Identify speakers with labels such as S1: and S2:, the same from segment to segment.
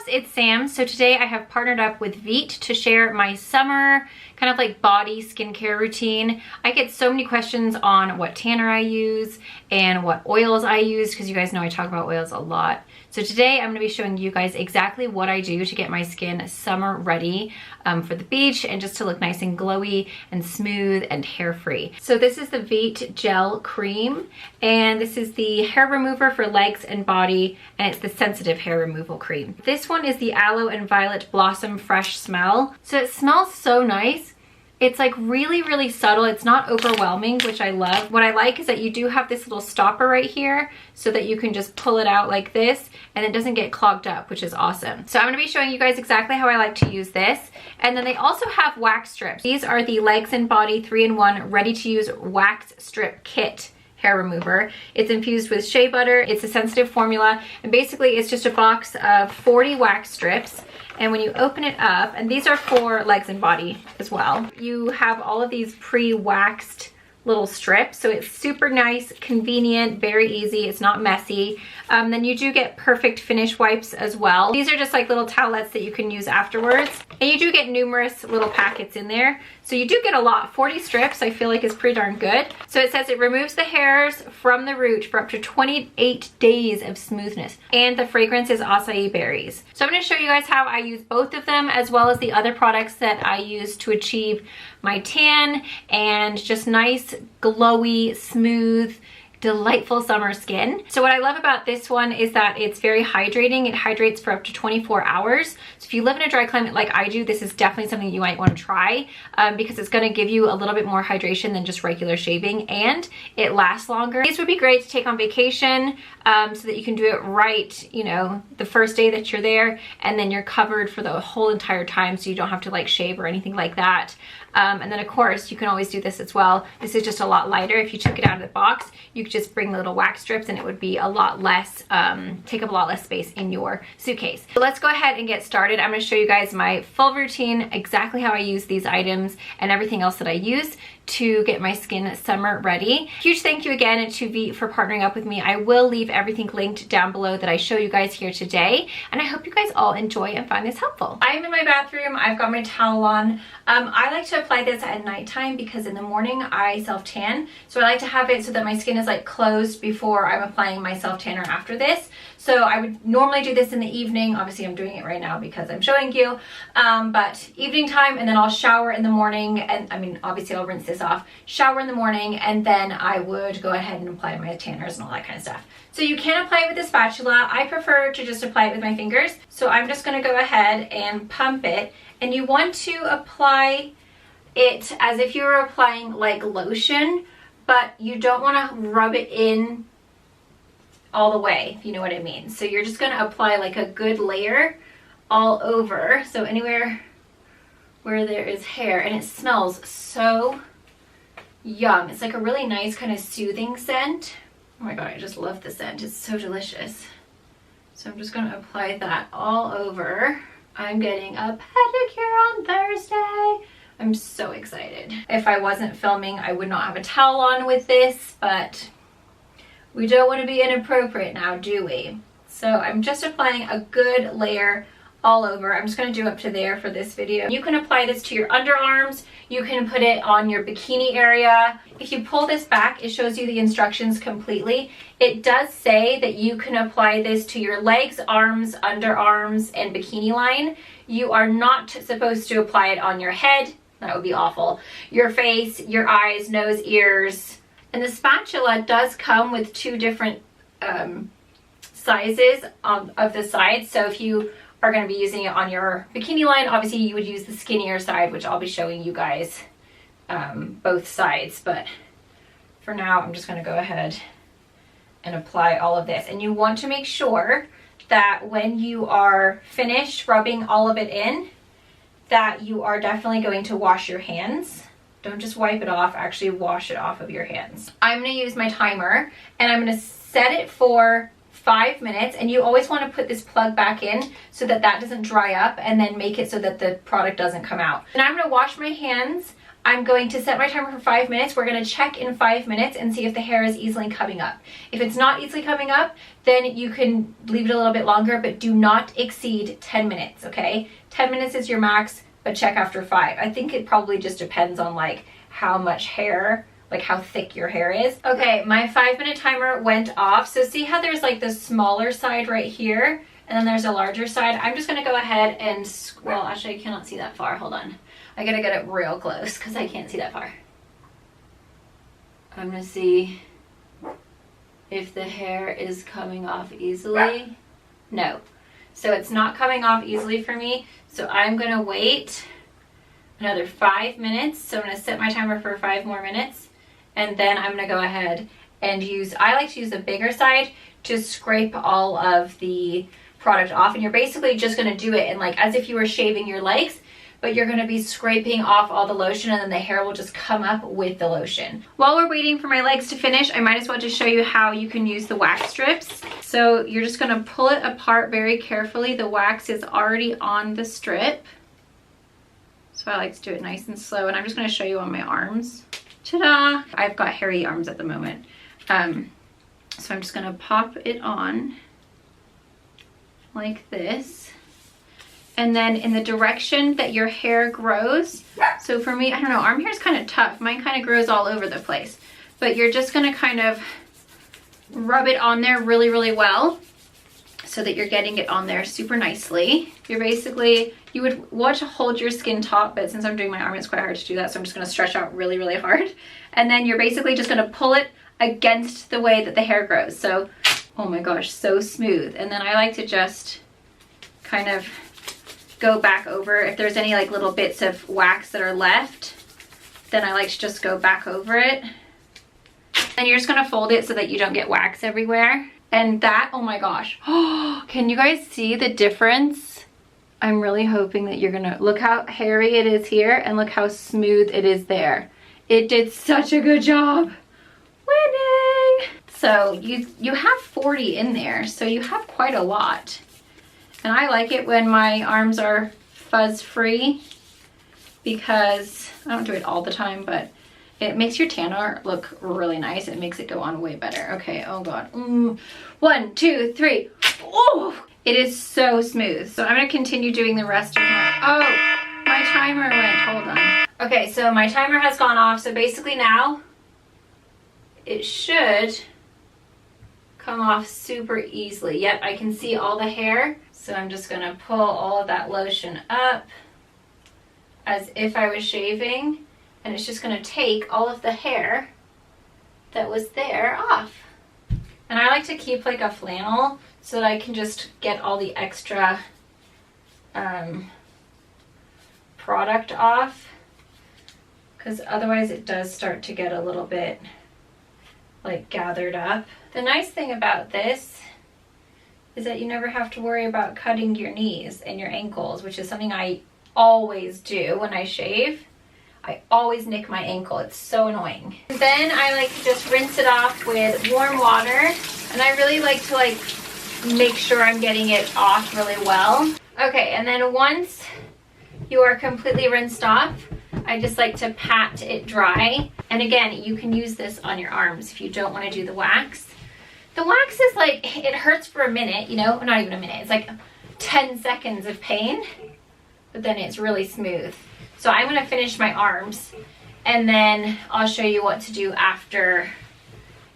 S1: it's Sam. So today I have partnered up with Veet to share my summer kind of like body skincare routine. I get so many questions on what tanner I use and what oils I use, because you guys know I talk about oils a lot. So today I'm going to be showing you guys exactly what I do to get my skin summer ready for the beach and just to look nice and glowy and smooth and hair free. So this is the Veet Gel Cream, and this is the hair remover for legs and body, and it's the sensitive hair removal cream. This one is the Aloe and Violet Blossom Fresh Smell. So it smells so nice. It's like really subtle. It's not overwhelming, which I love. What I like is that you do have this little stopper right here so that you can just pull it out like this and it doesn't get clogged up, which is awesome. So I'm going to be showing you guys exactly how I like to use this. And then they also have wax strips. These are the Legs and Body 3-in-1 ready to use wax strip kit hair remover. It's infused with shea butter. It's a sensitive formula, and basically it's just a box of 40 wax strips. And when you open it up, and these are for legs and body as well, you have all of these pre-waxed little strips. So it's super nice, convenient, very easy. It's not messy. Then you do get perfect finish wipes as well. These are just like little towelettes that you can use afterwards. And you do get numerous little packets in there. So you do get a lot. 40 strips I feel like is pretty darn good. So it says it removes the hairs from the root for up to 28 days of smoothness. And the fragrance is acai berries. So I'm going to show you guys how I use both of them, as well as the other products that I use to achieve my tan and just nice, glowy, smooth, delightful summer skin. So what I love about this one is that it's very hydrating. It hydrates for up to 24 hours. So if you live in a dry climate like I do, this is definitely something you might want to try because it's going to give you a little bit more hydration than just regular shaving, and it lasts longer. These would be great to take on vacation so that you can do it right, you know, the first day that you're there, and then you're covered for the whole entire time, so you don't have to like shave or anything like that. And then of course you can always do this as well. This is just a lot lighter. If you took it out of the box, you could just bring the little wax strips and it would be a lot less, take up a lot less space in your suitcase. So let's go ahead and get started. I'm going to show you guys my full routine, exactly how I use these items and everything else that I use to get my skin summer ready. Huge thank you again to Veet for partnering up with me. I will leave everything linked down below that I show you guys here today, and I hope you guys all enjoy and find this helpful. I'm in my bathroom. I've got my towel on. I like to apply this at nighttime because in the morning I self-tan, so I like to have it so that my skin is like closed before I'm applying my self-tanner after this. So I would normally do this in the evening. Obviously I'm doing it right now because I'm showing you, but evening time, and then I'll shower in the morning, and I mean obviously I'll rinse this off, shower in the morning, and then I would go ahead and apply my tanners and all that kind of stuff. So you can apply it with a spatula. I prefer to just apply it with my fingers. So I'm just going to go ahead and pump it, and you want to apply it as if you were applying like lotion, but you don't want to rub it in all the way, if you know what I mean. So you're just going to apply like a good layer all over, so anywhere where there is hair, and it smells so yum. It's like a really nice kind of soothing scent. Oh my god, I just love the scent. It's so delicious. So I'm just going to apply that all over. I'm getting a pedicure on Thursday. I'm so excited. If I wasn't filming, I would not have a towel on with this, but we don't want to be inappropriate now, do we? So I'm just applying a good layer all over. I'm just going to do up to there for this video. You can apply this to your underarms. You can put it on your bikini area. If you pull this back, it shows you the instructions completely. It does say that you can apply this to your legs, arms, underarms, and bikini line. You are not supposed to apply it on your head. That would be awful. Your face, your eyes, nose, ears. And the spatula does come with two different sizes of the sides. So if you are going to be using it on your bikini line, obviously you would use the skinnier side, which I'll be showing you guys both sides. But for now, I'm just going to go ahead and apply all of this. And you want to make sure that when you are finished rubbing all of it in, that you are definitely going to wash your hands. Don't just wipe it off, actually wash it off of your hands. I'm going to use my timer, and I'm going to set it for 5 minutes, and you always want to put this plug back in so that that doesn't dry up and then make it so that the product doesn't come out. And I'm going to wash my hands I'm going to set my timer for 5 minutes. We're gonna check in 5 minutes and see if the hair is easily coming up. If it's not easily coming up, then you can leave it a little bit longer, but do not exceed 10 minutes, okay? 10 minutes is your max, but check after 5. I think it probably just depends on like how much hair, like how thick your hair is. Okay, my 5-minute timer went off. So see how there's like the smaller side right here, and then there's a larger side? I'm just gonna go ahead and, well, actually I cannot see that far, hold on. I gotta get it real close because I can't see that far. I'm gonna see if the hair is coming off easily. No. So it's not coming off easily for me. So I'm gonna wait another 5 minutes. So I'm gonna set my timer for 5 more minutes. And then I'm gonna go ahead and I like to use the bigger side to scrape all of the product off. And you're basically just gonna do it in like as if you were shaving your legs, but you're gonna be scraping off all the lotion and then the hair will just come up with the lotion. While we're waiting for my legs to finish, I might as well just show you how you can use the wax strips. So you're just gonna pull it apart very carefully. The wax is already on the strip. So I like to do it nice and slow, and I'm just gonna show you on my arms. Ta-da! I've got hairy arms at the moment. So I'm just gonna pop it on like this. And then in the direction that your hair grows. So for me, I don't know, arm hair is kind of tough. Mine kind of grows all over the place. But you're just gonna kind of rub it on there really, really well so that you're getting it on there super nicely. You're basically, you would want to hold your skin taut, but since I'm doing my arm, it's quite hard to do that. So I'm just gonna stretch out really, really hard. And then you're basically just gonna pull it against the way that the hair grows. So, oh my gosh, so smooth. And then I like to just kind of go back over. If there's any like little bits of wax that are left, then I like to just go back over it. And you're just gonna fold it so that you don't get wax everywhere. And that, oh my gosh. Oh, can you guys see the difference? I'm really hoping that you're gonna, look how hairy it is here and look how smooth it is there. It did such a good job. Winning! So you have 40 in there, so you have quite a lot. And I like it when my arms are fuzz free because I don't do it all the time, but it makes your tanner look really nice. It makes it go on way better. Okay, oh God. 1, 2, 3. Oh, it is so smooth. So I'm gonna continue doing the rest of my, oh, my timer went, hold on. Okay, so my timer has gone off. So basically now it should come off super easily. Yep, I can see all the hair. So I'm just gonna pull all of that lotion up as if I was shaving, and it's just gonna take all of the hair that was there off. And I like to keep like a flannel so that I can just get all the extra product off, because otherwise it does start to get a little bit like gathered up. The nice thing about this is that you never have to worry about cutting your knees and your ankles, which is something I always do when I shave. I always nick my ankle. It's so annoying. And then I like to just rinse it off with warm water, and I really like to like make sure I'm getting it off really well. Okay, and then once you are completely rinsed off, I just like to pat it dry. And again, you can use this on your arms if you don't want to do the wax. The wax is like, it hurts for a minute, you know, not even a minute. It's like 10 seconds of pain, but then it's really smooth. So I'm gonna finish my arms and then I'll show you what to do after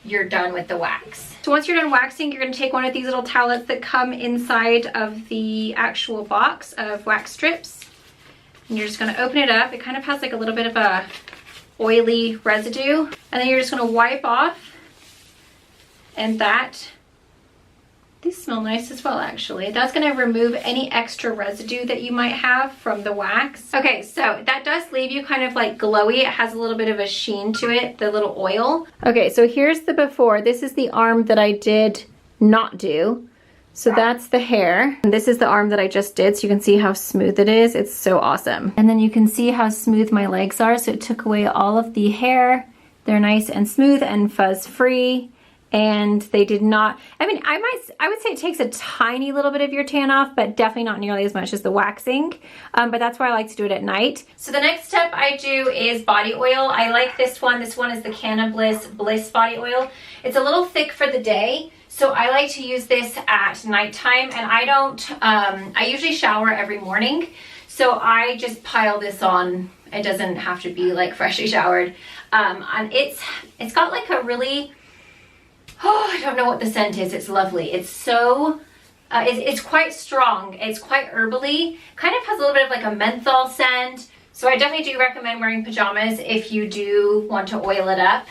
S1: you're done with the wax. So once you're done waxing, you're gonna take one of these little towelettes that come inside of the actual box of wax strips. And you're just gonna open it up. It kind of has like a little bit of a oily residue. And then you're just gonna wipe off. And these smell nice as well, actually. That's gonna remove any extra residue that you might have from the wax. Okay, so that does leave you kind of like glowy. It has a little bit of a sheen to it, the little oil. Okay, so here's the before. This is the arm that I did not do. So that's the hair. And this is the arm that I just did, so you can see how smooth it is. It's so awesome. And then you can see how smooth my legs are. So it took away all of the hair. They're nice and smooth and fuzz free. and they did not, I mean, I would say it takes a tiny little bit of your tan off, but definitely not nearly as much as the waxing. But that's why I like to do it at night. So the next step I do is body oil. I like this one. This one is the Canna Bliss body oil. It's a little thick for the day, so I like to use this at nighttime, and I don't, I usually shower every morning, so I just pile this on. It doesn't have to be like freshly showered. And it's got like a really, oh, I don't know what the scent is. It's lovely. It's so, it's quite strong. It's quite herbally. Kind of has a little bit of like a menthol scent. So I definitely do recommend wearing pajamas if you do want to oil it up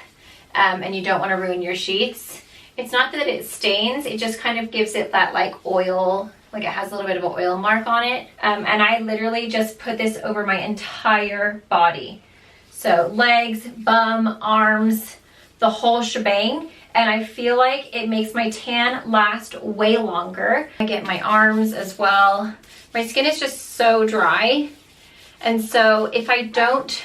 S1: and you don't want to ruin your sheets. It's not that it stains. It just kind of gives it that like oil, like it has a little bit of an oil mark on it. And I literally just put this over my entire body. So legs, bum, arms, the whole shebang. And I feel like it makes my tan last way longer. I get my arms as well. My skin is just so dry. And so if I don't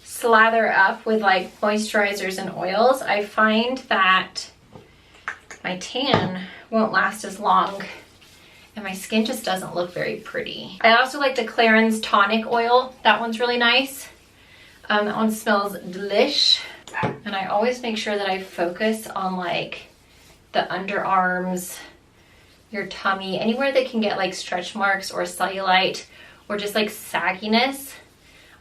S1: slather up with like moisturizers and oils, I find that my tan won't last as long and my skin just doesn't look very pretty. I also like the Clarins tonic oil. That one's really nice. That one smells delish. And I always make sure that I focus on like the underarms, your tummy, anywhere that can get like stretch marks or cellulite or just like sagginess.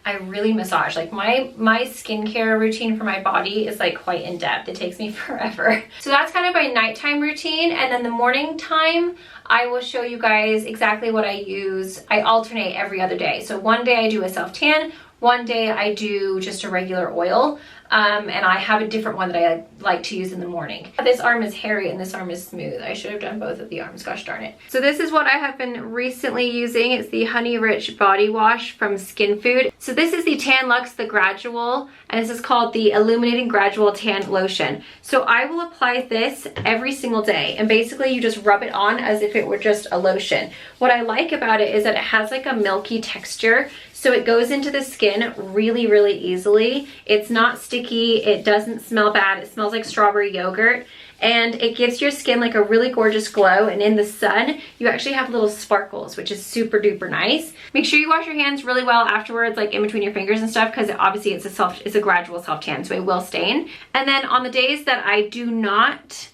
S1: I really massage. Like my skincare routine for my body is like quite in depth. It takes me forever. So that's kind of my nighttime routine. And then the morning time, I will show you guys exactly what I use. I alternate every other day. So one day I do a self tan, one day I do just a regular oil. And I have a different one that I like to use in the morning. This arm is hairy and this arm is smooth. I should have done both of the arms, gosh darn it. So this is what I have been recently using. It's the Honey Rich Body Wash from Skin Food. So this is the Tan Luxe, the Gradual, and this is called the Illuminating Gradual Tan Lotion. So I will apply this every single day, and basically you just rub it on as if it were just a lotion. What I like about it is that it has like a milky texture. So it goes into the skin really, really easily. It's not sticky. It doesn't smell bad. It smells like strawberry yogurt. And it gives your skin like a really gorgeous glow. And in the sun, you actually have little sparkles, which is super duper nice. Make sure you wash your hands really well afterwards, like in between your fingers and stuff, because obviously it's a gradual self tan, so it will stain. And then on the days that I do not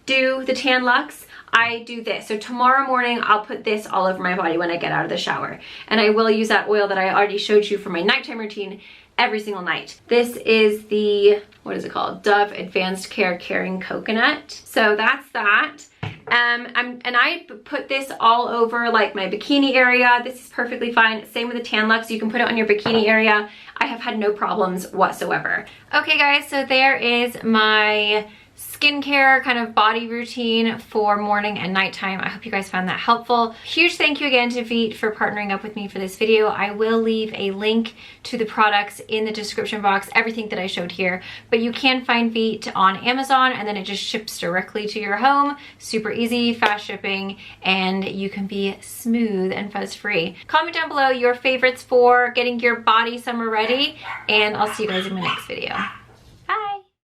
S1: do the Tan Luxe, I do this. So tomorrow morning, I'll put this all over my body when I get out of the shower. And I will use that oil that I already showed you for my nighttime routine every single night. This is the, what is it called? Dove Advanced Care Caring Coconut. So that's that. And I put this all over like my bikini area. This is perfectly fine. Same with the Tan Luxe. You can put it on your bikini area. I have had no problems whatsoever. Okay guys, so there is my skincare kind of body routine for morning and nighttime. I hope you guys found that helpful. Huge thank you again to Veet for partnering up with me for this video. I will leave a link to the products in the description box, everything that I showed here, but you can find Veet on Amazon and then it just ships directly to your home. Super easy, fast shipping, and you can be smooth and fuzz free. Comment down below your favorites for getting your body summer ready, and I'll see you guys in my next video.